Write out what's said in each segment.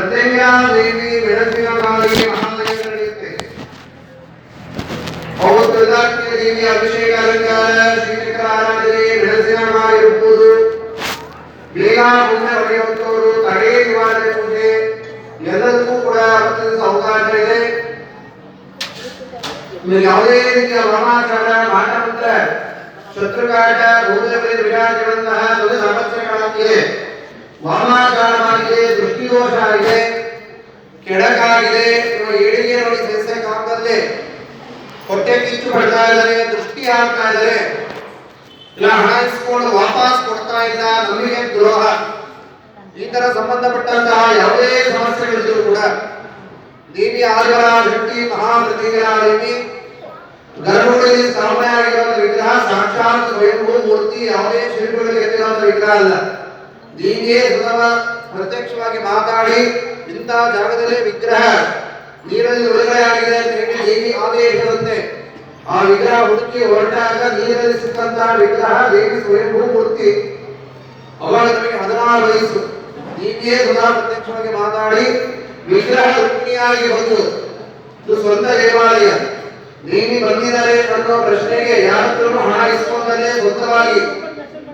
ಪ್ರತ್ಯಂಗ ದೇವಿ ಮೆಣಸಿನ ಕಾಳಿಗೆ ಮಹಾಲಯ ನಡೆಯುತ್ತೆ. ಅವತ್ತು ದೇವಿ ಅಭಿಷೇಕ ಅಲಂಕಾರ ಶ್ರೀಚಕ್ರ ಆರಾಧನೆ ಮೆಣಸಿನ ಕಾಯಿ ಇರುವುದು ಬೇಗ ಪುಣ್ಯ ಹೊಡೆಯುವಂತವರು ತಡೆ ನಿವಾರಣೆ ಪೂಜೆ ಎಲ್ಲದಕ್ಕೂ ಕೂಡ ಅವಕಾಶ ಇದೆ. ಯಾವುದೇ ರೀತಿಯ ವಾಮಾಚಾರ ಮಾಟಮಂತ್ರ ಶತ್ರುಕಾಟ ಭೂತಬಲಿ ವಿರಾಜಗಳಂತಹ ದೊಡ್ಡ ಸಮಸ್ಯೆಗಳಾಗಿದೆ. ವಾಮಾಚಾರವಾಗಿದೆ, ದೃಷ್ಟಿದೋಷ ಆಗಿದೆ, ಕೆಡಕಾಗಿದೆ, ಏಳಿಗೆ ನೋಡಿ ಸಸ್ಯ ಕಾಲದಲ್ಲೇ ಹೊಟ್ಟೆ ಕಿಚ್ಚು ಪಡ್ತಾ ಇದ್ದಾರೆ, ದೃಷ್ಟಿ ಆಗ್ತಾ ಇದ್ದಾರೆ, ಇಲ್ಲ ಹಣ ಇಸ್ಕೊಂಡು ವಾಪಸ್ ಕೊಡ್ತಾ ಇಲ್ಲ, ನಮಗೆ ದ್ರೋಹ, ಈ ತರ ಸಂಬಂಧಪಟ್ಟಂತಹ ಯಾವುದೇ ಸಮಸ್ಯೆಗಳಿದ್ರು ಕೂಡ ದೇವಿ ಆದಿವರ ಶಕ್ತಿ ಮಹಾಪ್ರತಿಗಳ ದೇವಿ ಗರ್ಭಗುಡಿಯಲ್ಲಿ ಸ್ಥಾಪನೆಯಾಗಿರುವ ವಿಗ್ರಹ ಸಾಕ್ಷಾತ್ ಸ್ವಯಂಭೂ ಮೂರ್ತಿ, ಯಾವುದೇ ಶಿಲ್ಪಗಳಿಗೆ ಎತ್ತಿರುವಂತಹ ವಿಗ್ರಹ ಅಲ್ಲ. ದೇವಿಯೇ ಸ್ವತಃ ಪ್ರತ್ಯಕ್ಷವಾಗಿ ಮಾತಾಡಿ ಇಂಥ ಜಾಗದಲ್ಲಿ ವಿಗ್ರಹ ನೀರಲ್ಲಿ ಬಿಡುಗಡೆಯಾಗಿದೆ ಅಂತ ಹೇಳಿ ದೇವಿ ಆದೇಶದಂತೆ ಆ ವಿಗ್ರಹ ಹುಡುಕಿ ಹೊರಟಾಗ ನೀರಲ್ಲಿ ಸಿಕ್ಕಂತಹ ವಿಗ್ರಹ ದೇವಿ ಸ್ವಯಂಭೂ ಮೂರ್ತಿ. ಅವಾಗ ನಮಗೆ 16 ವಯಸ್ಸು. ದೇವಿಯೇ ಸ್ವತಃ ಪ್ರತ್ಯಕ್ಷವಾಗಿ ಮಾತಾಡಿ ವಿಗ್ರಹ ರುಕ್ಮಿಣಿಯಾಗಿ ಬಂದು ಇದು ಸ್ವಂತ ದೇವಾಲಯ, ದೇವಿ ಬಂದಿದ್ದಾರೆ ಅನ್ನೋ ಪ್ರಶ್ನೆಗೆ ಯಾರತ್ರೂ ಹಣ ಇಸ್ಕೊಂಡಲ್ಲೇ ಸ್ವಂತವಾಗಿ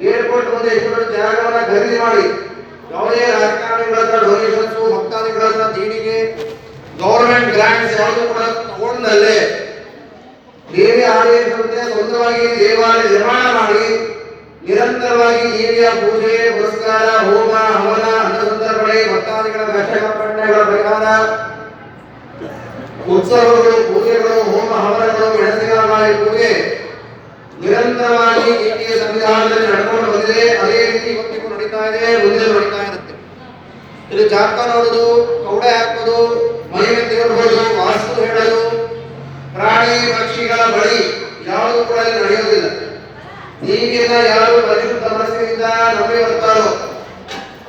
ಏರ್ಪೋರ್ಟ್ ಮುಂದೆ ಎಷ್ಟು ಜಾಗವನ್ನ ಖರೀದಿ ಮಾಡಿ ಯಾವುದೇ ರಾಜಕಾರಣಿಗಳ ಹತ್ರ ಡೊನೇಷನ್ಸ್ ಭಕ್ತಾದಿಗಳ ಹತ್ರ ದೇಣಿಗೆ ಗವರ್ಮೆಂಟ್ ಗ್ರಾಂಟ್ಸ್ ಯಾವುದು ಕೂಡ ತಗೊಂಡಲ್ಲೇ ದೇವಿ ಆದೇಶದಂತೆ ಸ್ವಂತವಾಗಿ ದೇವಾಲಯ ನಿರ್ಮಾಣ ಮಾಡಿ ನಿರಂತರವಾಗಿ ದೇವಿಯ ಪೂಜೆ ಪುರಸ್ಕಾರ ಹೋಮ ಹವನ ಅನ್ನಸಂತರ್ಪಣೆ ಭಕ್ತಾದಿಗಳ ಕಷ್ಟಗಳ ಪರಿಹಾರ ಉತ್ಸವಗಳು ಪೂಜೆಗಳು ಹೋಮ ಹವನಗಳು ಮೆಣಸಿನಕಾಯಿ ಪೂಜೆ ನಿರಂತರವಾಗಿ ದೇವಿಯ ಸಂವಿಧಾನದಲ್ಲಿ ನಡ್ಕೊಂಡು ಬಂದಿದೆ. ಅದೇ ರೀತಿ ಇವತ್ತಿಗೂ ನಡೀತಾ ಇದೆ, ಮುಂದೆ ನಡೀತಾ ಇರುತ್ತೆ. ಇಲ್ಲಿ ಜಾತಕ ನೋಡುದು, ಕೌಡೆ ಹಾಕೋದು, ಮನೆಗೆ ದೇವರುಗಳು ವಾಸ್ತು ಹೇಳೋದು, ಪ್ರಾಣಿ ಪಕ್ಷಿಗಳ ಬಳಿ ಯಾವುದು ಕೂಡ ಇಲ್ಲಿ ನಡೆಯೋದಿಲ್ಲ. ದೇವಿಯನ್ನ ಯಾರು ಪರಿಶುದ್ಧ ಮನಸ್ಸಿನಿಂದ ನಂಬಿ ಬರ್ತಾರೋ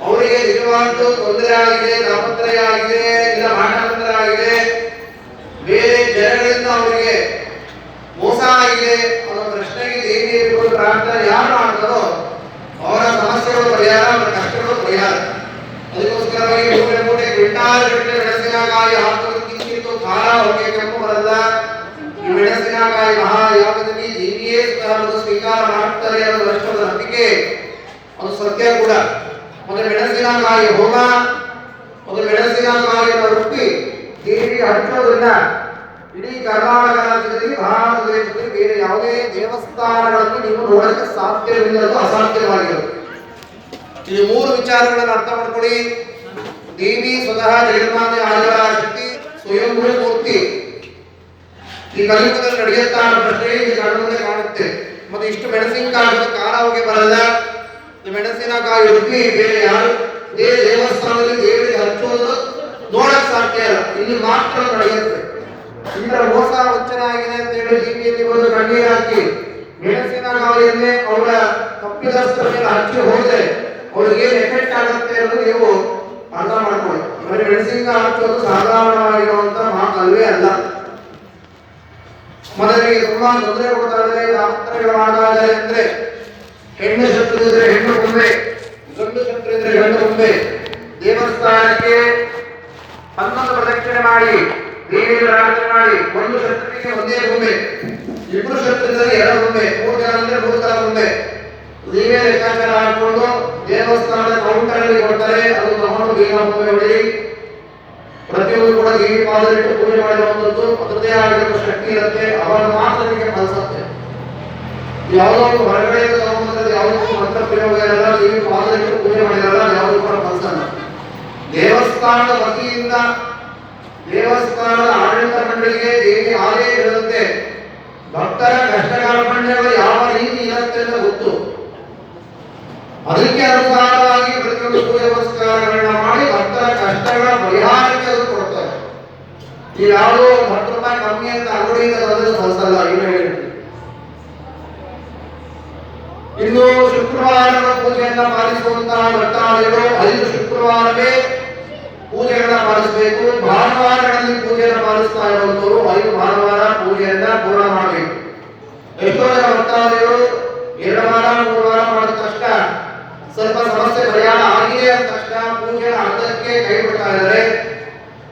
ಅವರಿಗೆ ನಿಜವಾಗ್ಲೂ ತೊಂದರೆ ಆಗಿದೆ, ತಾಪತ್ರಯ ಆಗಿದೆ, ಇಲ್ಲ ಮಾಟಮಂತ್ರ ಆಗಿದೆ, ಬೇರೆ ಜನಗಳಿಂದ ಅವರಿಗೆ ಮೋಸ ಆಗಿದೆ ಅನ್ನೋ ಪ್ರಶ್ನೆಗೆ ದೇವಿಯ ಪ್ರಾರ್ಥನೆ ಯಾರು ಮಾಡ್ತಾರೋ ಅವರ ಸಮಸ್ಯೆಗಳು ಪರಿಹಾರ, ಅವರ ಕಷ್ಟಗಳು ಪರಿಹಾರ. ಅದಕ್ಕೋಸ್ಕರವಾಗಿ 3 ಮೂಟೆ ಕ್ವಿಂಟಾಲ್ ಗಟ್ಟಲೆ ಮೆಣಸಿನಕಾಯಿ ಹಾಕೋದಕ್ಕಿಂತ ಖಾರ ಹೊಗೆ ಕೆಂಪು ಬರಲ್ಲ. ಈ ಮೆಣಸಿನಕಾಯಿ ಮಹಾಯಾಗದಲ್ಲಿ ದೇವಿಯೇ ಸ್ವೀಕಾರ ಮಾಡ್ತಾರೆ ಅನ್ನೋ ವರ್ಷದ ನಂಬಿಕೆ, ಅದು ಸತ್ಯ ಕೂಡ. ಒಂದು ಮೆಣಸಿನಕಾಯಿ ಹೋಮ, ಒಂದು ಮೆಣಸಿನಕಾಯಿಯನ್ನು ರುಬ್ಬಿ ದೇವಿ ಹಚ್ಚೋದ್ರಿಂದ ಇಡೀ ಕರ್ನಾಟಕ ರಾಜ್ಯದಲ್ಲಿ ಭಾರತ ದೇಶದಲ್ಲಿ ಬೇರೆ ಯಾವುದೇ ದೇವಸ್ಥಾನಗಳನ್ನು ನೀವು ನೋಡಕ್ಕೆ ಸಾಧ್ಯವಿಲ್ಲದು, ಅಸಾಧ್ಯವಾಗಿರೋದು. ಈ 3 ವಿಚಾರಗಳನ್ನು ಅರ್ಥ ಮಾಡ್ಕೊಳ್ಳಿ. ದೇವಿ ಸ್ವತಃ ಜಗನ್ಮಾತೆ ಆದಿವರ ಶಕ್ತಿ ಸ್ವಯಂಭೂ ಮೂರ್ತಿ. ಈ ಕಲಿಯುಗದಲ್ಲಿ ನಡೆಯುತ್ತಾ ಪ್ರಶ್ನೆ ಈ ಕಣ್ಣು ಕಾಣುತ್ತೆ. ಮತ್ತೆ ಇಷ್ಟು ಮೆಣಸಿನಕಾಯಿ ಖಾರ ಹೋಗಿ ಬರಲ್ಲ. ಮೆಣಸಿನಕಾಯಿ ರುಬ್ಬಿ ಬೇರೆ ಯಾರು ದೇವಸ್ಥಾನದಲ್ಲಿ ದೇವರಿಗೆ ಹಚ್ಚೋದು ನೋಡಕ್ ಸಾಧ್ಯ ಇಲ್ಲ, ಇಲ್ಲಿ ಮಾತ್ರ ನಡೆಯುತ್ತೆ. ಇಂದ್ರ ಮೋಸ ವಂಚನೆ ಆಗಿದೆ ಅಂತ ಹೇಳಿ ದೇವಿಯಲ್ಲಿ ಬಂದು ಕಣ್ಣೀರು ಹಾಕಿ ಮೆಣಸಿನಕಾಯಿಯನ್ನೇ ಅವರ ತಪ್ಪಿದಸ್ತರ ಮೇಲೆ ಹಚ್ಚಿ ಹೋದ್ರೆ ಅವ್ರಿಗೆ ಏನು ಎಫೆಕ್ಟ್ ಆಗುತ್ತೆ ಅನ್ನೋದು ನೀವು ಅರ್ಥ ಮಾಡ್ಕೊಳ್ಳಿ. ಬರೀ ಮೆಣಸಿನಕಾಯಿ ಹಚ್ಚೋದು ಸಾಧಾರಣವಾಗಿರುವಂತ ಮಾತಲ್ವೇ ಅಲ್ಲ. ಮೊದಲಿಗೆ ತುಂಬಾ ತೊಂದರೆ ಕೊಡ್ತಾ ಇದ್ದಾರೆ, ತಾಪತ್ರಯಗಳು ಮಾಡ್ತಾ ಇದ್ದಾರೆ. ಅಂದ್ರೆ ಹೆಣ್ಣು ಶತ್ರು ಇದ್ರೆ ಹೆಣ್ಣು ಗೊಂಬೆ, ಗಂಡು ಶತ್ರು ಇದ್ರೆ ಗಂಡು ಗೊಂಬೆ. ದೇವಸ್ಥಾನಕ್ಕೆ 11 ಪ್ರದಕ್ಷಿಣೆ ಮಾಡಿ ದೇವಿಯ ಪ್ರಾರ್ಥನೆ ಮಾಡಿ, ಒಂದು ಶತ್ರುವಿಗೆ ಒಂದೇ ಗೊಂಬೆ, 2 ಶತ್ರುವಿಗೆ 2 ಗೊಂಬೆ, 3 ಜನ ಅಂದ್ರೆ 3 ತರ ಗೊಂಬೆ. ದೇವಿಯ ಲೆಕ್ಕಾಚಾರ ಹಾಕೊಂಡು ದೇವಸ್ಥಾನದ ಕೌಂಟರ್ ಅಲ್ಲಿ ಕೊಡ್ತಾರೆ. ಅದು ತಗೊಂಡು ಬೇಗ ಗೊಂಬೆ ಹೊಡಿ. ಪ್ರತಿಯೊಂದು ಕೂಡ ದೇವಿ ಪಾದಲಿಟ್ಟು ಪೂಜೆ ಮಾಡಿರುವಂತದ್ದು ಅದರದೇ ಆಗಿರುವ ಶಕ್ತಿ ಇರುತ್ತೆ. ಅವರ ಮಾತ್ರ ನಿಮಗೆ ಕಲಿಸುತ್ತೆ. ಯಾವುದೋ ಒಂದು ಹೊರಗಡೆ ತಗೊಂಡ್ಬಂದ್ರೆ ಯಾವುದಕ್ಕೂ ಮಂತ್ರ ಪ್ರಯೋಗ ಇರಲ್ಲ, ದೇವಿ ಪಾದಲಿಟ್ಟು ಪೂಜೆ ಮಾಡಿರಲ್ಲ, ಯಾವುದೂ ಕೂಡ ಕಲಿಸಲ್ಲ. ದೇವಸ್ಥಾನದ ವತಿಯಿಂದ ದೇವಸ್ಥಾನದ ಆಡಳಿತ ಮಂಡಳಿಗೆ ದೇವಿ ಆದೇಶದಂತೆ ಭಕ್ತರ ಕಷ್ಟ ಕಾರ್ಪಣ್ಯಗಳು ಯಾವ ರೀತಿ ಇರುತ್ತೆ ಅಂತ ಗೊತ್ತು. ಅದಕ್ಕೆ ಅನುಸಾರವಾಗಿ ಪ್ರತಿಯೊಂದು ಪೂಜೆ ಪುರಸ್ಕಾರಗಳನ್ನ ಮಾಡಿ ಭಕ್ತರ ಕಷ್ಟಗಳ ಪರಿಹಾರಕ್ಕೆ ಅದು ಕೊಡ್ತಾರೆ. ಈ ಯಾವುದೋ 10 ರೂಪಾಯಿ ಕಮ್ಮಿ ಅಂತ ಅಂಗಡಿಯಿಂದ ತಂದು ಕಲಿಸಲ್ಲ. ಇನ್ನು ಶುಕ್ರವಾರದ ಪೂಜೆಯನ್ನ ಪಾಲಿಸುವಂತಹ ಭಕ್ತಾದಿಗಳು 5 ಶುಕ್ರವಾರವೇ ಪೂಜೆಗಳನ್ನ ಪಾಲಿಸಬೇಕು. ಭಾನುವಾರಗಳಲ್ಲಿ ಪೂಜೆಯನ್ನು ಪಾಲಿಸ್ತಾ ಇರುವಂತವರು 5 ಭಾನುವಾರ ಪೂಜೆಯನ್ನ ಪೂರ್ಣ ಮಾಡಬೇಕು. ಎಷ್ಟೋ ಜನ ಭಕ್ತಾದಿಗಳು 2 ವಾರ 3 ವಾರ ಮಾಡೋದು ಕಷ್ಟ, ಸ್ವಲ್ಪ ಸಮಸ್ಯೆ ಪರಿಹಾರ ಆಗಿದೆ ಅಂತ ತಕ್ಷಣ ಪೂಜೆಯ ಅರ್ಧಕ್ಕೆ ಕೈ ಬಿಡ್ತಾರೆ. ಕೊಡ್ತಾ ಇದ್ದಾರೆ.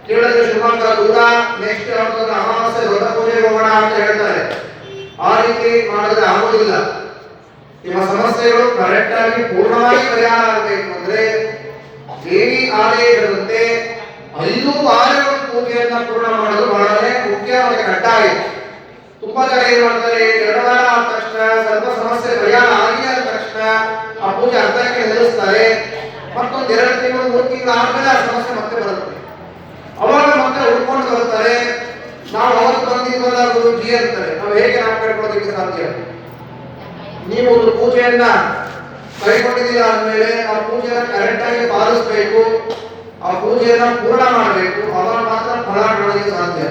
ಕೇಳಿದ್ರೆ ಶಿವಮೊಗ್ಗ ದೂರ, ನೆಕ್ಸ್ಟ್ ಯಾವ್ದಾದ್ರು ಅಮಾವಾಸ್ಯೆ ದೊಡ್ಡ ಪೂಜೆಗೆ ಹೋಗೋಣ ಅಂತ ಹೇಳ್ತಾರೆ. ಆ ರೀತಿ ಮಾಡಿದ್ರೆ ಆಗೋದಿಲ್ಲ. ನಿಮ್ಮ ಸಮಸ್ಯೆಗಳು ಕರೆಕ್ಟ್ ಆಗಿ ಪೂರ್ಣವಾಗಿ ಪರಿಹಾರ ಆಗಬೇಕು ಅಂದ್ರೆ ದೇವಿ ಆಲಯದಂತೆ 5 ವಾರಗಳ ಪೂಜೆಯನ್ನ ಪೂರ್ಣ ಮಾಡೋದು ಬಹಳನೇ ಮುಖ್ಯ ಮತ್ತು ಕಡ್ಡಾಯ. ತುಂಬಾ ಜನ ಏನ್ ಮಾಡ್ತಾರೆ, 2 ವಾರ ಆದ ತಕ್ಷಣ ಸ್ವಲ್ಪ ಸಮಸ್ಯೆ ಪರಿಹಾರ ಆಗಿ ಆದ ತಕ್ಷಣ ಆ ಪೂಜೆ ಅರ್ಧಕ್ಕೆ ನಿಲ್ಲಿಸ್ತಾರೆ. ಮತ್ತೊಂದು 2 ತಿಂಗಳು 3 ತಿಂಗಳು ಆದ್ಮೇಲೆ ಆ ಸಮಸ್ಯೆ ಮತ್ತೆ ಬರುತ್ತೆ. ಅವಾಗ ಮತ್ತೆ ಉಳ್ಕೊಂಡು ಬರ್ತಾರೆ. ನಾವು ಅವತ್ತು ಬಂದಿದ್ವಲ್ಲ ಗುರುಜಿ ಅಂತಾರೆ. ನಾವು ಹೇಗೆ ನಾವು ಕಳ್ಕೊಳ್ಳೋದಕ್ಕೆ ಸಾಧ್ಯ? ನೀವು ಒಂದು ಪೂಜೆಯನ್ನ ಕೈಗೊಂಡಿದ್ದೀರಾ ಅಂದಮೇಲೆ ಆ ಪೂಜೆನ ಕರೆಕ್ಟ್ ಆಗಿ ಪಾಲಿಸಬೇಕು, ಆ ಪೂಜೆಯನ್ನ ಪೂರ್ಣ ಮಾಡಬೇಕು. ಅವಾಗ ಮಾತ್ರ ಫಲ ಮಾಡೋದಕ್ಕೆ ಸಾಧ್ಯ.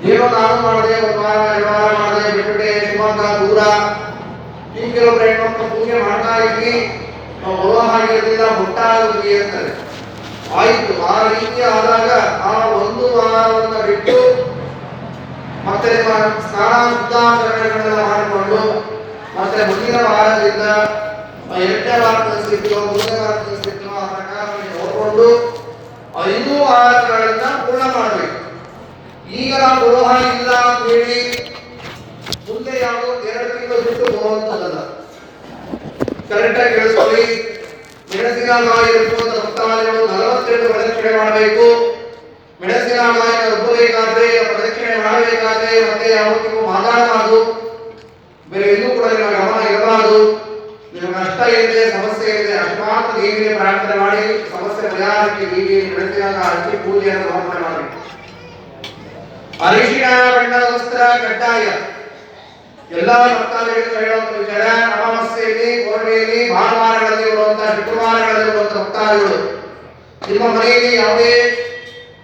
ಏನೋ ನಾನು ಮಾಡಿದೆ, 1 ವಾರ 2 ವಾರ ಮಾಡಿದೆ, ಬಿಟ್ಟುಬಿಟ್ಟೆ, ಶಿವಮೊಗ್ಗ ದೂರ, ಈ ಕೆಲವೊಬ್ಬರು ಹೆಣ್ಮಕ್ಳು ಪೂಜೆ ಮಾಡ್ತಾ ಇದ್ವಿ, ನಾವು ಬರುವ ಹಾಗಿರಲಿಲ್ಲ, ಮುಟ್ಟಾಗಿ ಅಂತಾರೆ. ಆಯ್ತು, ಆ ರೀತಿ ಆದಾಗ ಆ 1 ವಾರವನ್ನು ಬಿಟ್ಟು ಮತ್ತೆ ನಿಮ್ಮ ಸ್ನಾನ ಶುದ್ಧಾಚರಣೆಗಳೆಲ್ಲ ಮಾಡಿಕೊಂಡು ಮತ್ತೆ ಮುಂದಿನ ವಾರದಿಂದ 2ನೇ ವಾರದ ಸ್ಥಿತಿಯೋ 3ನೇ ವಾರದ ಸ್ಥಿತಿಯೋ ಆ ಪ್ರಕಾರ ನೋಡಿಕೊಂಡು 5 ವಾರಗಳನ್ನ ಪೂರ್ಣ ಮಾಡಬೇಕು. ಈಗ ನಾವು ಬರೋ ಹಾಗಿಲ್ಲ ಅಂತ ಹೇಳಿ ಮುಂದೆ ಯಾವುದೋ 2 ತಿಂಗಳು ಬಿಟ್ಟು ಬರುವಂತದ್ದಲ್ಲ. ಕರೆಕ್ಟ್ ಆಗಿ ಕೇಳಿಸ್ಕೊಳ್ಳಿ. ಮೆಣಸಿನಕಾಯಿ ಇರುವಂತ ಭಕ್ತಾದಿಗಳು 42 ಪ್ರದಕ್ಷಿಣೆ ಮಾಡಬೇಕು. ಮೆಣಸಿನಕಾಯಿನ ರುಬ್ಬಬೇಕಾದ್ರೆ, ಪ್ರದಕ್ಷಿಣೆ ಮಾಡಬೇಕಾದ್ರೆ ಮತ್ತೆ ಯಾವತ್ತಿಗೂ ಮಾತಾಡಬಾರದು, ಬೇರೆ ಎಲ್ಲೂ ಕೂಡ ನಿಮ್ಮ ಗಮನ ಇರಬಾರದು. ನಿಮಗೆ ಕಷ್ಟ ಇದೆ, ಸಮಸ್ಯೆ ಇದೆ, ಅಷ್ಟು ಮಾತ್ರ ದೇವಿಗೆ ಪ್ರಾರ್ಥನೆ ಮಾಡಿ ಸಮಸ್ಯೆ ಪರಿಹಾರಕ್ಕೆ ದೇವಿಗೆ ಮೆಣಸಿನಕಾಯಿ ಹಚ್ಚಿ ಪೂಜೆಯನ್ನು ಸಮರ್ಪಣೆ ಮಾಡಬೇಕು. ಅರಿಶಿಣ ಬಣ್ಣದ ವಸ್ತ್ರ ಕಡ್ಡಾಯ. ಎಲ್ಲಾ ಭಕ್ತಾದಿಗಳಿಗೆ ಹೇಳುವಂತ ವಿಚಾರ, ಅಮಾವಾಸ್ಯೆಯಲ್ಲಿ, ಪೌರ್ಣಿಮೆಯಲ್ಲಿ, ಭಾನುವಾರಗಳಲ್ಲಿ ಬರುವಂತಹ, ಶುಕ್ರವಾರಗಳಲ್ಲಿ ಬರುವಂತಹ ಭಕ್ತಾದಿಗಳು ನಿಮ್ಮ ಮನೆಯಲ್ಲಿ ಯಾವುದೇ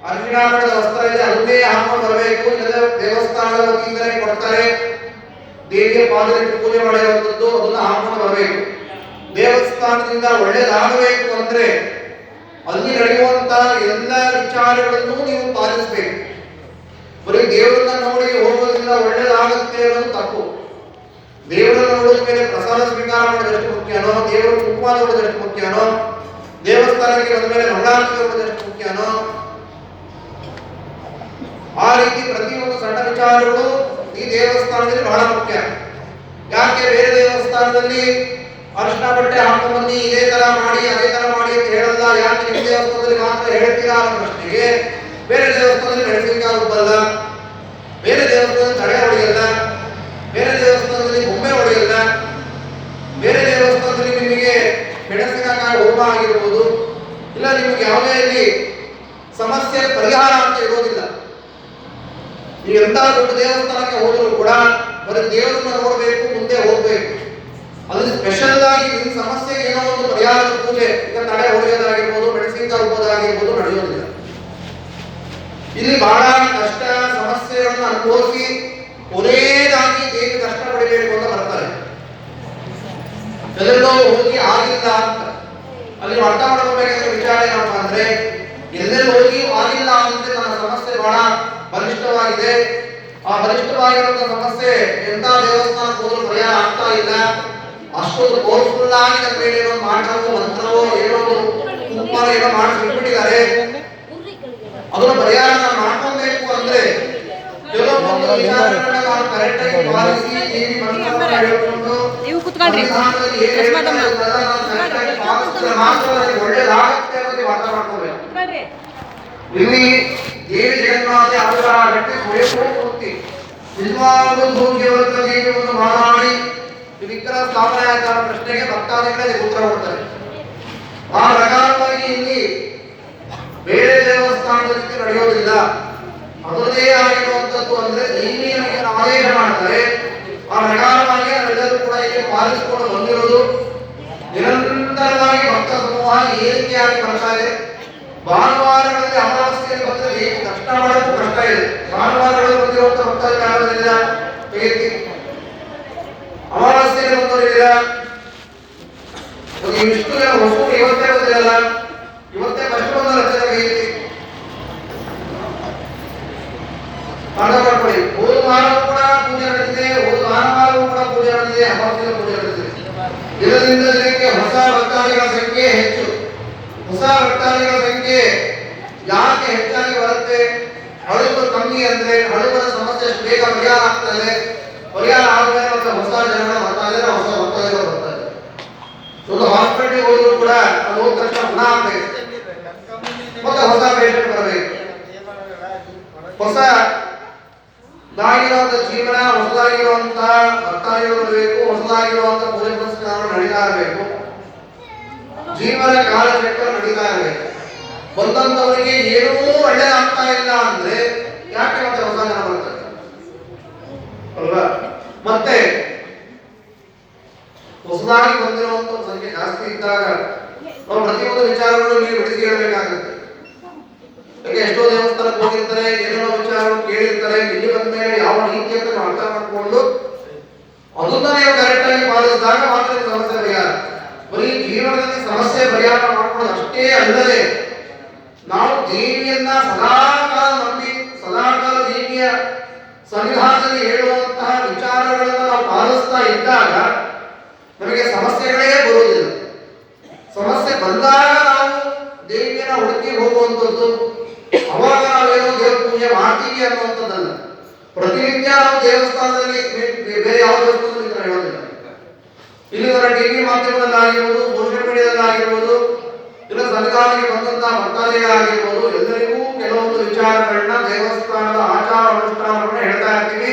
ಅರಿಶಿಣ ಬಣ್ಣದ ವಸ್ತ್ರ ಇದೆ ಅದನ್ನೇ ಹಾಕೊಂಡು ಬರಬೇಕು. ಇಲ್ಲದೆ ದೇವಸ್ಥಾನದ ವತಿಯಿಂದಲೇ ಕೊಡ್ತಾರೆ, ದೇವಿಯ ಪಾದಕ್ಕೆ ಪೂಜೆ ಮಾಡಿರುವಂತದ್ದು, ಅದನ್ನ ಹಾಕೊಂಡು ಬರಬೇಕು. ದೇವಸ್ಥಾನದಿಂದ ಒಳ್ಳೆಯದಾಗಬೇಕು ಅಂದ್ರೆ ಅಲ್ಲಿ ನಡೆಯುವಂತ ಎಲ್ಲ ವಿಚಾರಗಳನ್ನು ನೀವು ಪಾಲಿಸಬೇಕು. ಬರೀ ದೇವರನ್ನ ನೋಡಿ ಹೋಗೋದ್ರಿಂದ ಒಳ್ಳೇದಾಗುತ್ತೆ ಅನ್ನೋದು ತಪ್ಪು. ದೇವರನ್ನ ನೋಡಿದ ಮೇಲೆ ಪ್ರಸಾದ ಸ್ವೀಕಾರ ಮಾಡೋದಷ್ಟು ಮುಖ್ಯನೋ, ದೇವರ ಕುಂಕುಮ ನೋಡೋದಷ್ಟು ಮುಖ್ಯನೋ, ದೇವಸ್ಥಾನಕ್ಕೆ ಬಂದ ಮೇಲೆ ಮಂಗಳಾರತಿ ನೋಡೋದಷ್ಟು ಮುಖ್ಯನೋ, ಆ ರೀತಿ ಪ್ರತಿಯೊಂದು ಸಣ್ಣ ವಿಚಾರಗಳು ಈ ದೇವಸ್ಥಾನದಲ್ಲಿ ಬಹಳ ಮುಖ್ಯ. ಯಾಕೆ ಬೇರೆ ದೇವಸ್ಥಾನದಲ್ಲಿ ಅರಿಶಿಣ ಬಟ್ಟೆ ಹಾಕೊಂಡು ಬನ್ನಿ, ಇದೇ ತರ ಮಾಡಿ ಅದೇ ತರ ಮಾಡಿ ಅಂತ ಹೇಳಲ್ಲ. ಯಾಕೆ ನಿಮ್ಮ ದೇವಸ್ಥಾನದಲ್ಲಿ ಮಾತ್ರ ಹೇಳ್ತೀರಾ ಅನ್ನೋ ಪ್ರಶ್ನೆಗೆ, ಬೇರೆ ದೇವಸ್ಥಾನದಲ್ಲಿ ಮೆಣಸಿನಕಾಯಿ ರುಬ್ಬಲ್ಲ, ಬೇರೆ ದೇವಸ್ಥಾನದಲ್ಲಿ ತಡೆ ಹೊಡೆಯಲ್ಲ, ಬೇರೆ ದೇವಸ್ಥಾನದಲ್ಲಿ ಬೊಮ್ಮೆ ಹೊಡೆಯಲ್ಲ, ಬೇರೆ ದೇವಸ್ಥಾನದಲ್ಲಿ ನಿಮಗೆ ಮೆಣಸಿನಕಾಯಿ ಹೋಮ ಆಗಿರ್ಬೋದು, ಇಲ್ಲ ನಿಮಗೆ ಯಾವುದೇ ಇಲ್ಲಿ ಸಮಸ್ಯೆ ಪರಿಹಾರ ಅಂತ ಇರೋದಿಲ್ಲ. ನೀವು ಎಂತ ದೊಡ್ಡ ದೇವಸ್ಥಾನಕ್ಕೆ ಹೋದರೂ ಕೂಡ ಬರೀ ದೇವರನ್ನ ನೋಡಬೇಕು, ಮುಂದೆ ಹೋಗ್ಬೇಕು. ಅದ್ರ ಸ್ಪೆಷಲ್ ಆಗಿ ನಿಮ್ಮ ಸಮಸ್ಯೆಗೆ ಏನೋ ಒಂದು ಪರಿಹಾರದ ಪೂಜೆ, ಈಗ ತಡೆ ಹೊಡೆಯೋದಾಗಿರ್ಬೋದು, ಮೆಣಸಿನಕಾಯಿ ರುಬ್ಬೋದಾಗಿರ್ಬೋದು ನಡೆಯೋದಿಲ್ಲ. ಇಲ್ಲಿ ಬಹಳ ಕಷ್ಟ ಸಮಸ್ಯೆಗಳನ್ನು ಅನುಭವಿಸಿ ಕೊನೆಯದಾಗಿ ದೇವಿ ಕಷ್ಟ ಪಡಿಬೇಕು ಅಂತ ಬರ್ತಾರೆ. ಎಲ್ಲೆಲ್ಲೋ ಹೋಗಿ ಆಗಿಲ್ಲ ಅಂತ ಅಲ್ಲಿ ಅರ್ಥ ಮಾಡ್ಕೋಬೇಕಾದ ವಿಚಾರ ಏನಪ್ಪ ಅಂದ್ರೆ, ಎಲ್ಲೆಲ್ಲೋ ಹೋಗಿ ಆಗಿಲ್ಲ ಅಂದ್ರೆ ನನ್ನ ಸಮಸ್ಯೆ ಬಹಳ ಬಲಿಷ್ಠವಾಗಿದೆ, ಆ ಬಲಿಷ್ಠವಾಗಿರುವಂತಹ ಸಮಸ್ಯೆ ಎಂತ ದೇವಸ್ಥಾನಕ್ಕೆ ಹೋದ್ರೂ ಪರಿಹಾರ ಆಗ್ತಾ ಇಲ್ಲ, ಅಷ್ಟೊಂದು ಪವರ್ಫುಲ್ ಆಗಿ ನಮ್ಮ ಮೇಲೆ ಏನೋ ಮಾಡೋ ಮಂತ್ರವೋ ಏನೋ ಕುಂಕುಮ ಏನೋ ಮಾಡಿಸ್ಬಿಟ್ಟಿದ್ದಾರೆ, ಅದನ್ನ ಪರಿಹಾರ ನಾವು ಮಾಡ್ಕೊಬೇಕು ಅಂದ್ರೆ ಕೆಲವೊಂದು ವಿಚಾರಗಳನ್ನ ನಾವು ಕರೆಕ್ಟ್ ಆಗಿ ಪಾಲಿಸಿ ದೇವಿ ಮಂತ್ರವನ್ನ ಹೇಳ್ಕೊಂಡು ಒಳ್ಳೇದಾಗುತ್ತೆ ಅನ್ನೋದು ಅರ್ಥ ಮಾಡ್ಕೋಬೇಕು. ಇಲ್ಲಿ ದೇವಿ ಜಗನ್ಮಾತೆ ಅವರ ಗಟ್ಟಿ ಪೂರ್ತಿ ನಿಜವಾಗ್ಲೂ ಭೂಮಿಯವರ ದೇವಿ ಒಂದು ಮಾತನಾಡಿ ವಿಗ್ರಹ ಸ್ಥಾಪನೆ ಆದ ಪ್ರಶ್ನೆಗೆ ಭಕ್ತಾದಿಗಳೇ ಉತ್ತರ ಕೊಡ್ತಾರೆ. ಆ ಪ್ರಕಾರವಾಗಿ ಇಲ್ಲಿ ಬೇರೆ ದೇವಸ್ಥಾನದಲ್ಲಿ ನಡೆಯೋದಿಲ್ಲ. ಅದರದೇ ಆಗಿರುವಂತದ್ದು ಅಂದ್ರೆ ದೇವಿ ನಮಗೆ ಆದೇಶ ಮಾಡ್ತಾರೆ. ಆ ಪ್ರಕಾರವಾಗಿ ನಾವೆಲ್ಲರೂ ಕೂಡ ಇಲ್ಲಿ ಪಾಲಿಸಿಕೊಂಡು ಬಂದಿರೋದು. ನಿರಂತರವಾಗಿ ಭಕ್ತ ಸಮೂಹ ಏರಿಕೆಯಾಗಿ ಬರ್ತಾ ಇದೆ. ಭಾನುವಾರಗಳಲ್ಲಿ ಅಮಾವಾಸ್ಯೆಯಲ್ಲಿ ಬಂದರೆ ದೇವಿ ಕಷ್ಟ ಮಾಡೋದು ಕಷ್ಟ ಇದೆ. ಭಾನುವಾರಗಳಲ್ಲಿ ಬಂದಿರುವಂತ ಭಕ್ತರಿಗೆ ಆಗೋದಿಲ್ಲ, ಅಮಾವಾಸ್ಯೆಯಲ್ಲಿ ಬಂದವರಿಲ್ಲ, ಇಷ್ಟು ಹೊಸ ಇವತ್ತೇ ಗೊತ್ತಿರಲ್ಲ, ಇವತ್ತೇ ಫಸ್ಟ್ ಬಂದ ರಚನೆ ಕೈತಿ ಅರ್ಥ ಮಾಡ್ಕೊಳ್ಳಿ. ಹೋದ ವಾರವೂ ಕೂಡ ಪೂಜೆ ನಡೆದಿದೆ, ಹೋದ ಭಾನುವಾರವೂ ಕೂಡ ಪೂಜೆ ನಡೆದಿದೆ, ಅಮಾವಾಸ್ಯೆಯಲ್ಲಿ ಪೂಜೆ ನಡೆದಿದೆ. ಇದರಿಂದ ದಿನಕ್ಕೆ ಹೊಸ ಭಕ್ತಾದಿಗಳ ಸಂಖ್ಯೆ ಹೆಚ್ಚು. ಹೊಸ ಭಕ್ತಾದಿಗಳ ಸಂಖ್ಯೆ ಯಾಕೆ ಹೆಚ್ಚಾಗಿ ಬರುತ್ತೆ? ಹಳುಬು ಕಮ್ಮಿ ಅಂದ್ರೆ ಹಳುಬರ ಸಮಸ್ಯೆ ಅಷ್ಟು ಬೇಗ ಪರಿಹಾರ ಆಗ್ತದೆ. ಪರಿಹಾರ ಆದ್ಮೇಲೆ ಮತ್ತೆ ಹೊಸ ಜನಗಳು ಬರ್ತಾ ಇದ್ದಾರೆ, ಹೊಸ ಭಕ್ತಾದಿಗಳು ಬರ್ತಾ ಇದ್ದಾರೆ. ಒಂದು ಹಾಸ್ಪಿಟಲ್ ಹೋದ್ರು ಕೂಡ ಅದು ಹೋದ ತಕ್ಷಣ ಗುಣ ಆಗ್ಬೇಕು, ಮತ್ತೆ ಹೊಸ ಪೇಷಂಟ್ ಬರಬೇಕು. ಹೊಸದಾಗಿರುವಂತ ಜೀವನ, ಹೊಸದಾಗಿರುವಂತಹ ಭಕ್ತಾದಿಗಳು ಬರಬೇಕು, ಹೊಸದಾಗಿರುವಂತಹ ಪೂಜೆ ಪುನಸ್ಕಾರಗಳು ನಡೀತಾ ಇರಬೇಕು, ಜೀವನ ಕಾಲಚಕ್ರ ನಡೀತಾ ಇರಬೇಕು. ಬಂದಂತವರಿಗೆ ಏನೂ ಒಳ್ಳೆದಾಗ್ತಾ ಇಲ್ಲ ಅಂದ್ರೆ ಯಾಕೆ ಮತ್ತೆ ಹೊಸ ಜನ ಬರ್ತಾರೆ ಅಲ್ವಾ? ಮತ್ತೆ ಹೊಸದಾಗಿ ಬಂದಿರುವಂತ ಸಂಖ್ಯೆ ಜಾಸ್ತಿ ಇದ್ದಾಗ ನಾವು ಪ್ರತಿಯೊಂದು ವಿಚಾರಗಳು ನೀವು ಬಿಡಿಸಿ ಹೇಳಬೇಕಾಗುತ್ತೆ. ಯಾಕೆ ಎಷ್ಟೋ ದೇವಸ್ಥಾನಕ್ಕೆ ಹೋಗಿರ್ತಾರೆ, ಏನೇನೋ ವಿಚಾರಗಳು ಕೇಳಿರ್ತಾರೆ, ಇಲ್ಲಿ ಬಂದ ಮೇಲೆ ಯಾವ ರೀತಿ ಅಂತ ನಾವು ಅರ್ಥ ಮಾಡ್ಕೊಂಡು ಅದನ್ನ ನೀವು ಕರೆಕ್ಟ್ ಆಗಿ ಪಾಲಿಸಿದಾಗ ಮಾತ್ರ ಸಮಸ್ಯೆ ಪರಿಹಾರ. ಬರೀ ಜೀವನದಲ್ಲಿ ಸಮಸ್ಯೆ ಪರಿಹಾರ ಮಾಡ್ಕೊಳ್ಳೋದು ಅಷ್ಟೇ ಅಲ್ಲದೆ ನಾವು ದೇವಿಯನ್ನ ಸದಾಕಾಲ ನಂಬಿ ಸದಾಕಾಲ ದೇವಿಯ ಸನ್ನಿಧಾನದಲ್ಲಿ ಹೇಳುವಂತಹ ವಿಚಾರಗಳನ್ನು ನಾವು ಪಾಲಿಸ್ತಾ ಇದ್ದಾಗ ನಮಗೆ ಸಮಸ್ಯೆಗಳೇ ಬರುವುದಿಲ್ಲ. ಸಮಸ್ಯೆ ಬಂದಾಗ ನಾವು ದೇವಿಯನ್ನ ಹುಡುಕಿ ಹೋಗುವಂಥದ್ದು, ಅವಾಗ ನಾವೇನೋ ದೇವ್ರ ಪೂಜೆ ಮಾಡ್ತೀವಿ ಅನ್ನುವಂಥದ್ದಲ್ಲ. ಪ್ರತಿನಿತ್ಯ ನಾವು ದೇವಸ್ಥಾನದಲ್ಲಿ ಬೇರೆ ಯಾವ ದೇವಸ್ಥಾನದಲ್ಲಿ ಹೇಳೋದಿಲ್ಲ. ಇಲ್ಲಿ ಟಿವಿ ಮಾಧ್ಯಮದಲ್ಲಾಗಿರ್ಬೋದು, ಸೋಷಿಯಲ್ ಮೀಡಿಯಾದಲ್ಲಾಗಿರ್ಬೋದು, ಇಲ್ಲ ಸನ್ನಿಧಾನಕ್ಕೆ ಬಂದಂತಹ ಭಕ್ತಾದಿಗಳಾಗಿರ್ಬೋದು, ಎಲ್ಲರಿಗೂ ಕೆಲವೊಂದು ವಿಚಾರಗಳನ್ನ ದೇವಸ್ಥಾನದ ಆಚಾರ ಅನುಷ್ಠಾನಗಳನ್ನ ಹೇಳ್ತಾ ಇರ್ತೀವಿ.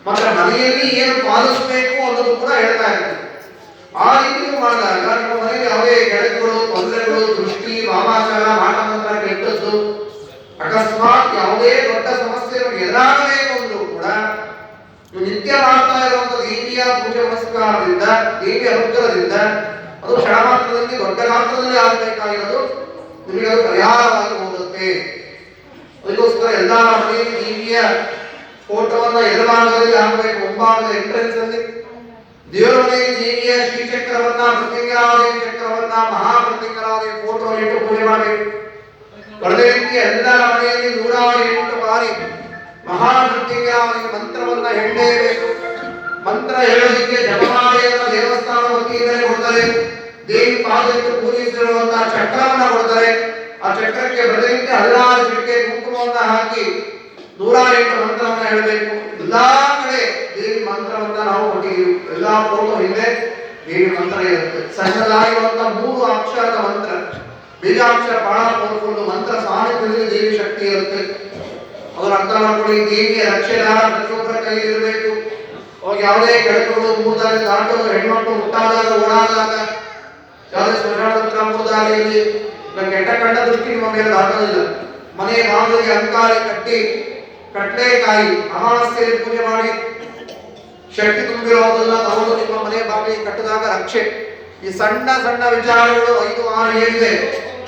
ಮತ್ತೆ ಮನೆಯಲ್ಲಿ ಏನು ಪಾಲಿಸಬೇಕು ಅನ್ನೋದು ಕೂಡ ಹೇಳ್ತಾ ಇರ್ತೀವಿ. ಆ ರೀತಿ ಮಾಡಿದಾಗ ನಿಮ್ಮ ಮನೆಯಲ್ಲಿ ಯಾವುದೇ ಕೆಳಕುಗಳು, ತೊಂದರೆಗಳು, ದೃಷ್ಟಿ, ವಾಮಾಚಾರ, ಮಾಟಮಂತ್ರ, ಕೆಟ್ಟದ್ದು, ಅಕಸ್ಮಾತ್ ಯಾವುದೇ ದೊಡ್ಡ ಸಮಸ್ಯೆ ಎದುರಾಗಬೇಕು ಅಂದ್ರೂ ಕೂಡ ನೀವು ನಿತ್ಯ ಮಾಡ್ತಾ ಇರುವಂತ ದೇವಿಯ ಪೂಜೆ ಪುನಸ್ಕಾರದಿಂದ, ದೇವಿಯ ಅನುಗ್ರಹದಿಂದ ಅದು ಕ್ಷಣ ಮಾತ್ರದಲ್ಲಿ ದೊಡ್ಡ ಗಾತ್ರದಲ್ಲಿ ಆಗಬೇಕಾಗಿರೋದು ನಿಮಗೆ ಅದು ಪರಿಹಾರವಾಗಿ ಹೋಗುತ್ತೆ. ಅದಕ್ಕೋಸ್ಕರ ಎಲ್ಲ ಮನೆಯಲ್ಲಿ ದೇವಿಯ ಫೋಟೋವನ್ನ ಎಡಭಾಗದಲ್ಲಿ ಹಾಕಬೇಕು. ಮುಂಭಾಗದ ಎಂಟ್ರೆನ್ಸ್ ಅಲ್ಲಿ ದೇವರ ಮನೆಯಲ್ಲಿ ದೇವಿಯ ಶ್ರೀಚಕ್ರವನ್ನ, ಪ್ರತ್ಯಂಗರಾದೇವಿ ಚಕ್ರವನ್ನ, ಮಹಾಪ್ರತ್ಯಂಗರಾದೇವಿ ಫೋಟೋ ಇಟ್ಟು ಪೂಜೆ ಮಾಡಬೇಕು. ಕಳೆದ ರೀತಿ ಎಲ್ಲರ ಮನೆಯಲ್ಲಿ 108 ಬಾರಿ ಮಹಾಪ್ರತ್ಯಂಗರಾದೇವಿ ಮಂತ್ರವನ್ನ ಹೇಳಲೇಬೇಕು. ಮಂತ್ರ ಹೇಳೋದಕ್ಕೆ ಜಪಮಾಲೆಯನ್ನು ದೇವಸ್ಥಾನ ವತಿಯಿಂದಲೇ ಕೊಡ್ತಾರೆ. ದೇವಿ ಪಾದಕ್ಕೆ ಪೂಜಿಸಿರುವಂತಹ ಚಕ್ರವನ್ನ ಕೊಡ್ತಾರೆ. ಆ ಚಕ್ರಕ್ಕೆ ಪ್ರತಿನಿತ್ಯ 16 ಚಿಟಿಕೆ ಕುಂಕುಮವನ್ನ ಹಾಕಿ 108 ಮಂತ್ರವನ್ನ ಹೇಳಬೇಕು. ಎಲ್ಲಾ ಕಡೆ ದೇವಿ ಮಂತ್ರವನ್ನ ನಾವು ಕೊಟ್ಟಿದ್ದೀವಿ. ಎಲ್ಲಾ ಫೋಟೋ ಹಿಂದೆ ದೇವಿ ಮಂತ್ರ ಇರುತ್ತೆ. ಸಣ್ಣದಾಗಿರುವಂತಹ 3 ಅಕ್ಷರದ ಮಂತ್ರ, ಬೀಜಾಕ್ಷರ ಬಹಳ ಪವರ್ಫುಲ್ ಮಂತ್ರ. ಸಾನ್ನಿಧ್ಯದಲ್ಲಿ ದೇವಿ ಶಕ್ತಿ ಇರುತ್ತೆ. ಅದರ ಅರ್ಥ ಮಾಡ್ಕೊಳ್ಳಿ. ದೇವಿಯ ರಕ್ಷೆದಾರ ಪ್ರತಿಯೊಬ್ಬರ ಕೈಯಲ್ಲಿ ಇರಬೇಕು. ಅವಾಗ ಯಾವುದೇ ಕೆಳಕುಗಳು, ಮೂರ್ದಾರಿ ದಾಟೋದು, ಹೆಣ್ಮಕ್ಳು ಮುಟ್ಟಾದಾಗ, ಓಡಾದಾಗ, ಯಾವುದೇ ಸ್ಮಶಾನ ಮೂರ್ದಾರಿಯಲ್ಲಿ ಕೆಟ್ಟ ಕಂಡ ದೃಷ್ಟಿ ನಿಮ್ಮ ಮೇಲೆ ದಾಟೋದಿಲ್ಲ. ಮನೆ ಬಾಗಿಲಿಗೆ ಅಂಕಾರಿ ಕಟ್ಟಿ ಕಟ್ಲೆಕಾಯಿ ಅಮಾವಾಸ್ಯೆಯಲ್ಲಿ ಪೂಜೆ ಮಾಡಿ ಶಕ್ತಿ ತುಂಬಿರೋದನ್ನ ತಗೊಂಡು ನಿಮ್ಮ ಮನೆ ಬಾಗಿಲಿಗೆ ಕಟ್ಟಿದಾಗ ರಕ್ಷೆ. ಈ ಸಣ್ಣ ಸಣ್ಣ ವಿಚಾರಗಳು 5, 6 ಏನಿದೆ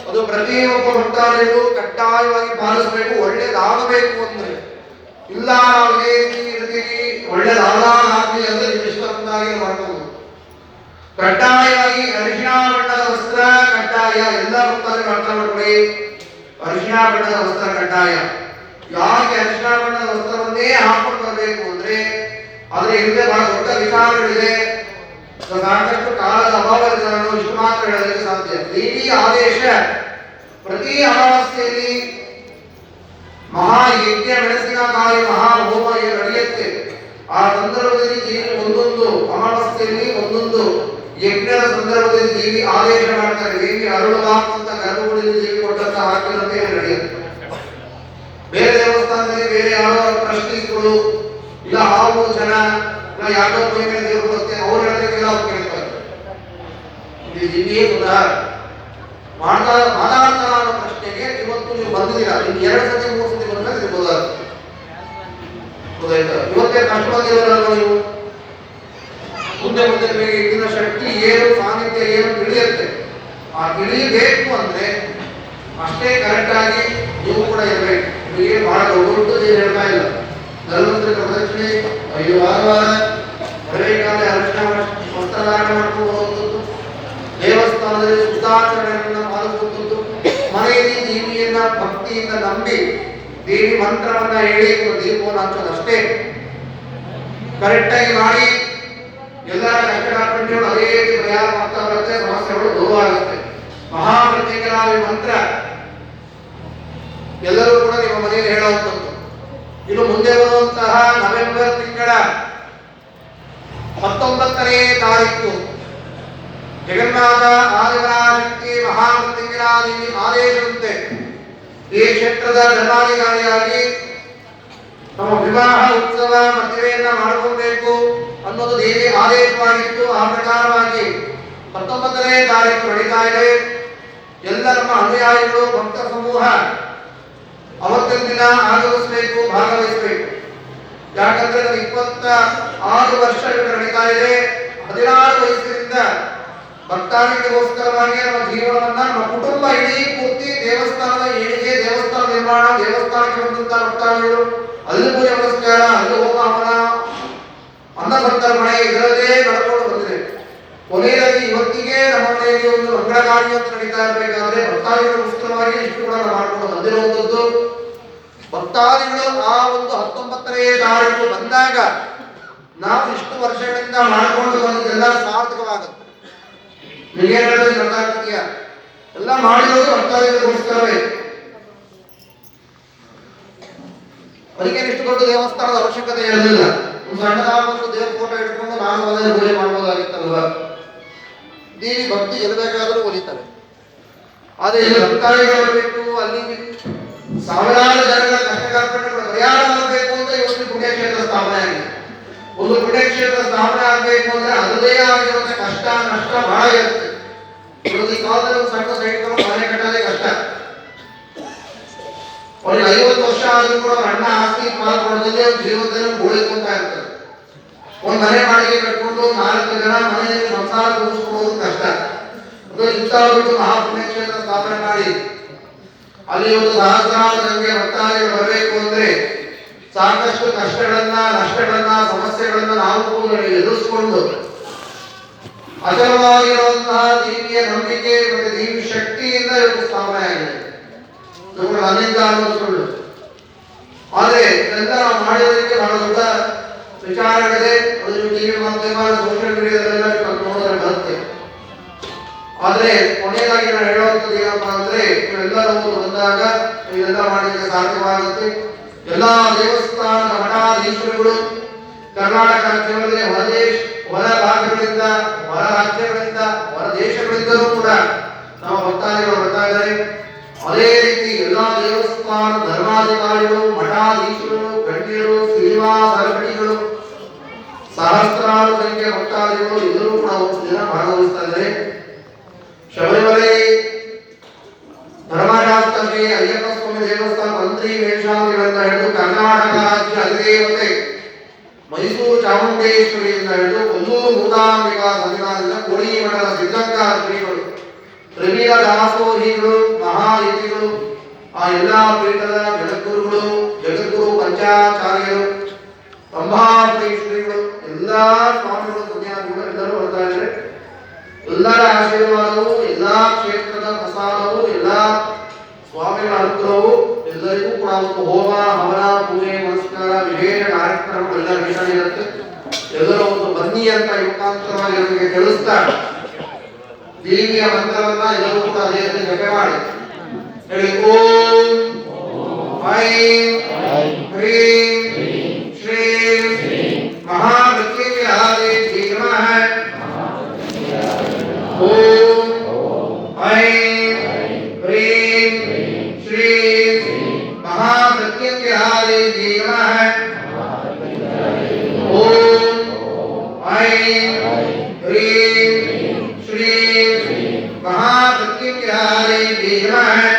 ಅದು ಪ್ರತಿಯೊಬ್ಬ ಭಕ್ತಾದಿಗಳು ಕಡ್ಡಾಯವಾಗಿ ಪಾಲಿಸಬೇಕು. ಒಳ್ಳೇದಾಗಬೇಕು ಅಂದ್ರೆ ಇಲ್ಲ ನಾವು ಇದೇ ರೀತಿ ಇರ್ತೀವಿ, ಒಳ್ಳೇದಾಗಲಿ ಅಂದ್ರೆ ಇಷ್ಟೊಂದಾಗಿ ಮಾಡ್ಬೋದು. ಕಡ್ಡಾಯವಾಗಿ ಅರಿಶಿಣ ಬಣ್ಣದ ವಸ್ತ್ರ ಕಡ್ಡಾಯ. ಎಲ್ಲ ಭಕ್ತಾದಿಗಳು ಅರ್ಥ ಮಾಡ್ಕೊಳ್ಳಿ, ಅರಿಶಿಣ ಬಣ್ಣದ ವಸ್ತ್ರ ಕಡ್ಡಾಯ. ಯಾಕೆ ಅರಿಶಿಣ ಬಣ್ಣದ ವಸ್ತ್ರವನ್ನೇ ಹಾಕೊಂಡು ಬರಬೇಕು ಅಂದ್ರೆ ಅದ್ರ ಹಿಂದೆ ಬಹಳ ದೊಡ್ಡ ವಿಚಾರಗಳಿದೆ. ಸಾಕಷ್ಟು ಕಾಲದ ಅಭಾವದಿಂದ ನಾನು ಇಷ್ಟು ಮಾತ್ರ ಹೇಳೋದಕ್ಕೆ ಸಾಧ್ಯ. ದೇವಿ ಆದೇಶ ಪ್ರತಿ ಅಮಾವಾಸ್ಯೆಯಲ್ಲಿ ಮಹಾಯಜ್ಞ, ಮೆಣಸಿನಕಾಯಿ ಮಹಾಹೋಮ ನಡೆಯುತ್ತೆ. ಆ ಸಂದರ್ಭದಲ್ಲಿ ದೇವಿ ಒಂದೊಂದು ಅಮಾವಾಸ್ಯೆಯಲ್ಲಿ ಒಂದೊಂದು ಯಜ್ಞದ ಸಂದರ್ಭದಲ್ಲಿ ದೇವಿ ಆದೇಶ ಮಾಡ್ತಾರೆ. ದೇವಿ ಅರುಳವಾಗುವಂತ ಗರ್ಭಗುಡಿಯಲ್ಲಿ ದೇವಿ ಕೊಟ್ಟಂತ ಹಾಕಿದಂತೆ ನಡೆಯುತ್ತೆ. ಬೇರೆ ದೇವಸ್ಥಾನದಲ್ಲಿ ಬೇರೆ ಯಾರೋ ಟ್ರಸ್ಟೀಸ್ಗಳು ಇಲ್ಲ 6 ಜನ ಇಲ್ಲ ಯಾರೋ ಮೇಲೆ ದೇವರು ಬರುತ್ತೆ, ಅವ್ರು ಹೇಳಿದ್ರೆ ಅವ್ರು ಕೇಳ್ತಾರೆ. ದೇವಿಯೇ ಸುಧಾ ಮಾತಾಡ್ತಾರ ಅನ್ನೋ ಪ್ರಶ್ನೆಗೆ ಇವತ್ತು ನೀವು ಬಂದಿದ್ದೀರಾ. ಇನ್ನು 2 ಸತಿ 3 ಸತಿ ಬಂದಾಗ ಇರ್ಬೋದ? ಇವತ್ತೇ ಕಷ್ಟ ಬಂದಿರೋಲ್ಲ ನೀವು. ಮುಂದೆ ಮುಂದೆ ನಿಮಗೆ ಇದನ್ನ ಶಕ್ತಿ ಏನು, ಸಾನ್ನಿಧ್ಯ ಏನು ತಿಳಿಯುತ್ತೆ. ಆ ತಿಳಿಯಬೇಕು ಅಂದ್ರೆ ಅಷ್ಟೇ ಕರೆಕ್ಟ್ ಆಗಿ ನೀವು ಕೂಡ ಇರಬೇಕು. ನಿಮಗೆ ಬಹಳ ದೊಡ್ಡದು ಏನು ಹೇಳ್ತಾ ಇಲ್ಲ. ಧರ್ಮಂತ್ರ ಪ್ರದಕ್ಷಿಣೆ 5 ವಾರ ಬರಬೇಕಾದ್ರೆ ಅರ್ಚನೆ ವಸ್ತ್ರಧಾರಣೆ ಮಾಡ್ಕೊಂಡು ಹೋಗುವಂಥದ್ದು, ದೇವಸ್ಥಾನದಲ್ಲಿ ಶುದ್ಧಾಚರಣೆಗಳನ್ನ ಪಾಲಿಸುವಂಥದ್ದು, ಮನೆಯಲ್ಲಿ ದೇವಿಯನ್ನ ಭಕ್ತಿಯಿಂದ ನಂಬಿ ದೇವಿ ಮಂತ್ರವನ್ನ ಹೇಳಿ ದೀಪವನ್ನು ಹಚ್ಚೋದಷ್ಟೇ ಕರೆಕ್ಟ್ ಆಗಿ ಮಾಡಿ. ಎಲ್ಲರ ಕಷ್ಟಗಳು ಅದೇ ರೀತಿ ಪರಿಹಾರ ಮಾಡ್ತಾ ಬರುತ್ತೆ, ಸಮಸ್ಯೆಗಳು ದೂರ ಆಗುತ್ತೆ. ಮಹಾಪ್ರತ್ಯಂಗರಾದಿ ಮಂತ್ರ ಎಲ್ಲರೂ ಕೂಡ ನಿಮ್ಮ ಮನೆಯಲ್ಲಿ ಹೇಳುವಂಥದ್ದು. ಇನ್ನು ಮುಂದೆ ಬರುವಂತಹ ನವೆಂಬರ್ ತಿಂಗಳ 19ನೇ ತಾರೀಕು ಜಗನ್ನಾಥ ಆದಿಪರಾಶಕ್ತಿ ಮಹಾಮೃತ್ಯುಂಜಯದೇವಿ ಆದೇಶದಂತೆ ಈ ಕ್ಷೇತ್ರದ ಧರ್ಮಾಧಿಕಾರಿಯಾಗಿ ನಮ್ಮ ವಿವಾಹ ಉತ್ಸವ ಮದುವೆಯನ್ನ ಮಾಡಿಕೊಳ್ಬೇಕು ಅನ್ನೋದು ದೇವಿ ಆದೇಶವಾಗಿತ್ತು. ಆ ಪ್ರಕಾರವಾಗಿ 19ನೇ ತಾರೀಕು ನಡೀತಾ ಇದೆ. ಎಲ್ಲ ನಮ್ಮ ಅನುಯಾಯಿಗಳು ಭಕ್ತ ಸಮೂಹ ಅವತ್ತಿನ ದಿನ ಆಗಮಿಸಬೇಕು, ಭಾಗವಹಿಸಬೇಕು. ಯಾಕಂದ್ರೆ ನನಗೆ 26 ವರ್ಷಗಳು ನಡೀತಾ ಇದೆ. 16 ವಯಸ್ಸಿನಿಂದ ಭಕ್ತಾದಿಗಳಿಗೋಸ್ಕರವಾಗಿ ನಮ್ಮ ಜೀವನವನ್ನ, ನಮ್ಮ ಕುಟುಂಬ ಇಡೀ ಪೂರ್ತಿ ದೇವಸ್ಥಾನದ ಏಳಿಗೆ, ದೇವಸ್ಥಾನ ನಿರ್ಮಾಣ, ದೇವಸ್ಥಾನಕ್ಕೆ ಬಂದಂತಹ ಭಕ್ತಾದಿಗಳು ಅಲ್ಲಿ ಪೂಜೆ ಪುರಸ್ಕಾರ, ಅಲ್ಲಿ ಹೋಮ ಹವನ, ಅನ್ನಸಂತರ್ಪಣೆ ಇದರಲ್ಲೇ ನಡ್ಕೊಂಡು ಬಂದಿದೆ. ಕೊನೆಯಲ್ಲಿ ಇವತ್ತಿಗೆ ನಮ್ಮ ಮನೆಯಲ್ಲಿ ಒಂದು ಮಂಗಳ ಕಾರ್ಯ ಅಂತ ನಡೀತಾ ಇರಬೇಕಾದ್ರೆ ಭಕ್ತಾದಿಗಳಿಗೋಸ್ಕರವಾಗಿ ಇಷ್ಟು ಕೂಡ ಮಾಡ್ಕೊಂಡು ಬಂದಿರುವಂಥದ್ದು. ಭಕ್ತಾದಿಗಳು ಆ ಒಂದು 19ನೇ ತಾರೀಕು ಬಂದಾಗ ನಾವು ಇಷ್ಟು ವರ್ಷಗಳಿಂದ ಮಾಡಿಕೊಂಡು ಬಂದಿದ್ದೆಲ್ಲ ಸಾರ್ಥಕವಾಗುತ್ತೆ. ಎಲ್ಲ ಮಾಡಿರೋದು ಭಕ್ತಾದಿಗಳಿಗೋಸ್ಕರವೇ. ಅದಕ್ಕೆ ಇಷ್ಟು ದೊಡ್ಡ ದೇವಸ್ಥಾನದ ಅವಶ್ಯಕತೆ ಇರಲಿಲ್ಲ. ಒಂದು ಸಣ್ಣದಾದ ಒಂದು ದೇವರ ಫೋಟೋ ಇಟ್ಕೊಂಡು ನಾನು ಮನೆಯಲ್ಲಿ ಪೂಜೆ ಮಾಡಬಹುದಾಗಿತ್ತಲ್ವಾ. ದೇವಿ ಭಕ್ತಿ ಎಲ್ಲಿ ಒಲಿತಾರೆ. ಆದ್ರೆ ಇಲ್ಲಿ ಭಕ್ತಾದಿಗಳು ಬರಬೇಕು, ಅಲ್ಲಿ ಸಾವಿರಾರು ಜನಗಳ ಕಷ್ಟ ಕಾರ್ಪಣ್ಯಗಳು ಪರಿಹಾರ ಆಗಬೇಕು ಅಂತ ಇವತ್ತು ಪುಣ್ಯಕ್ಷೇತ್ರ ಸ್ಥಾಪನೆ ಆಗಿದೆ. ಒಂದು ಪುಣ್ಯಕ್ಷೇತ್ರ ಸ್ಥಾಪನೆ ಆಗಬೇಕು ಅಂದ್ರೆ ಅದರದೇ ಆಗಿರುವಂತ ಕಷ್ಟ ನಷ್ಟ ಬಹಳ ಇರುತ್ತೆ. ಇವತ್ತು ಈ ಕಾಲದಲ್ಲಿ ಒಂದು ಸಣ್ಣ ಸೈಟ್ ಮನೆ ಕಟ್ಟೋದೇ ಕಷ್ಟ. ಅವ್ರಿಗೆ 50 ವರ್ಷ ಆದ್ರೂ ಕೂಡ ಅವ್ರ ಅಣ್ಣ ಆಸ್ತಿ ಪಾಲ್ಗೊಳ್ಳೋದೇ ಜೀವನದಲ್ಲಿ ಗೋಳಿಕೊಂತಾ ಇರ್ತಾರೆ. ಒಂದು ಮನೆ ಬಾಡಿಗೆ ಕಟ್ಕೊಂಡು 4 ಜನ ಮನೆಯಲ್ಲಿ ಸಂಸಾರ ತೋರಿಸ್ಕೊಳ್ಳೋದು ಕಷ್ಟ. ಅದು ಇಂಥವ್ರು ಮಹಾಪುಣ್ಯಕ್ಷೇತ್ರ ಸ್ಥಾಪನೆ ಮಾಡಿ ಅಲ್ಲಿ ಒಂದು ಸಹಸ್ರಾರು ಜನರಿಗೆ ಭಕ್ತಾದಿಗಳು ಬರಬೇಕು ಅಂದ್ರೆ ಸಾಕಷ್ಟು ಕಷ್ಟಗಳನ್ನ, ನಷ್ಟಗಳನ್ನ, ಸಮಸ್ಯೆಗಳನ್ನ ನಾವು ಎದುರಿಸಿಕೊಂಡು ಅಚಲವಾಗಿರುವಂತಹ ದೇವಿಯ ನಂಬಿಕೆ ಮತ್ತು ದೇವಿ ಶಕ್ತಿಯಿಂದ ಇವತ್ತು ಸ್ಥಾಪನೆ ಆಗಿದೆ. ನನ್ನಿಂದ ಅನ್ನೋದು ಸುಳ್ಳು. ಆದ್ರೆ ಇದೆಲ್ಲ ನಾವು ಮಾಡಿರೋದಕ್ಕೆ ಬಹಳ ದೊಡ್ಡ ವಿಚಾರಗಳಿದೆ. ಅದು ಟಿವಿ ಮಾಧ್ಯಮ, ಸೋಷಿಯಲ್ ಮೀಡಿಯಾದಲ್ಲೆಲ್ಲ ನೋಡಿದ್ರೆ ಬರುತ್ತೆ. ಆದ್ರೆ ಕೊನೆಯದಾಗಿ ನಾನು ಹೇಳುವಂಥದ್ದು ಏನಪ್ಪ ಅಂದ್ರೆ ಇವೆಲ್ಲರೂ ಬಂದಾಗ ಇದೆಲ್ಲ ಮಾಡಲಿಕ್ಕೆ ಸಾಧ್ಯವಾಗುತ್ತೆ. ಎಲ್ಲಾ ದೇವಸ್ಥಾನ ಮಠಾಧೀಶರುಗಳು ಕರ್ನಾಟಕ ರಾಜ್ಯದಲ್ಲಿ ಹೊರ ಭಾಗಗಳಿಂದ, ಹೊರ ರಾಜ್ಯಗಳಿಂದ, ಹೊರ ದೇಶಗಳಿಂದಲೂ ಕೂಡ ನಮ್ಮ ಭಕ್ತಾದಿಗಳು ಬರ್ತಾ ಇದ್ದಾರೆ. ಅದೇ ರೀತಿ ಎಲ್ಲಾ ದೇವಸ್ಥಾನ ಧರ್ಮಾಧಿಕಾರಿಗಳು, ಮಠಾಧೀಶರು, ಗಣ್ಯರು, ಸಿನಿಮಾ ಸರಪಣಿಗಳು, ಸಹಸ್ರಾರು ಸಂಖ್ಯೆ ಭಕ್ತಾದಿಗಳು ಎಲ್ಲರೂ ಕೂಡ ಒಂದು ದಿನ ಭಾಗವಹಿಸ್ತಾ ಇದ್ದಾರೆ. ಶಬರಿಮಲೆ ಧರ್ಮಶಾಸ್ತ್ರಕ್ಕೆ ಅಯ್ಯಪ್ಪ ಸ್ವಾಮಿ ದೇವಸ್ಥಾನ ಮಂತ್ರಿ ಮೇಲ್ಶಾಂತಿಗಳಿಂದ ಹಿಡಿದು ಕರ್ನಾಟಕ ರಾಜ್ಯ ಅಧಿದೇವತೆ ಮೈಸೂರು ಚಾಮುಂಡೇಶ್ವರಿಯಿಂದ ಹಿಡಿದು ಕೊಲ್ಲೂರು ಮೂಕಾಂಬಿಕಾ ಸನ್ನಿಧಾನದಿಂದ ಕೋಳಿ ಮಠದ ಸಿದ್ಧಂಕರ ಶ್ರೀಗಳು, ತ್ರಿವೀರ ದಾಸೋಹಿಗಳು, ಮಹಾಯತಿಗಳು, ಆ ಎಲ್ಲಾ ಪೀಠದ ಜಗದ್ಗುರುಗಳು, ಜಗದ್ಗುರು ಪಂಚಾಚಾರ್ಯರು, ರಂಭಾಪುರಿ ಶ್ರೀಗಳು, ಎಲ್ಲಾ ಸ್ವಾಮಿಗಳು, ಸನ್ಯಾಸಿಗಳು ಎಲ್ಲರೂ ಬರ್ತಾ ಇದ್ದಾರೆ. ಎಲ್ಲರ ಆಶೀರ್ವಾದವು, ಎಲ್ಲಾ ಕ್ಷೇತ್ರದ ಪ್ರಸಾದವು, ಎಲ್ಲಾ ಸ್ವಾಮಿಗಳ ಅನುಗ್ರಹವು ಎಲ್ಲರಿಗೂ ಕೂಡ ಒಂದು ಹೋಮ ಹವನ ಪೂಜೆ ನಮಸ್ಕಾರ ವಿಶೇಷ ಕಾರ್ಯಕ್ರಮಗಳು ಎಲ್ಲ ನಡೀತಾ. ಎಲ್ಲರೂ ಒಂದು ಬನ್ನಿ ಅಂತ ಮುಖಾಂತರವಾಗಿ ನಮಗೆ ತಿಳಿಸ್ತಾ ದೇವಿಯ ಮಂತ್ರವನ್ನ ಎಲ್ಲರೂ ಕೂಡ ಅದೇ ಜಪ ಮಾಡಿ ಹೇಳಿ. ಓಂ ಐಂ ಹ್ರೀಂ ಶ್ರೀಂ ಮಹಾಮೃತ್ಯುಂಜಯಾದೇವಿ ನಮಃ. ಓಂ ಐಂ ಹ್ರೀಂ ಶ್ರೀಂ ಮಹಾಮೃತ್ಯುಂಜಯಾದೇವಿ ನಮಃ. ಓಂ ಐಂ ಹ್ರೀಂ ಶ್ರೀಂ ಮಹಾಮೃತ್ಯುಂಜಯಾದೇವಿ ನಮಃ.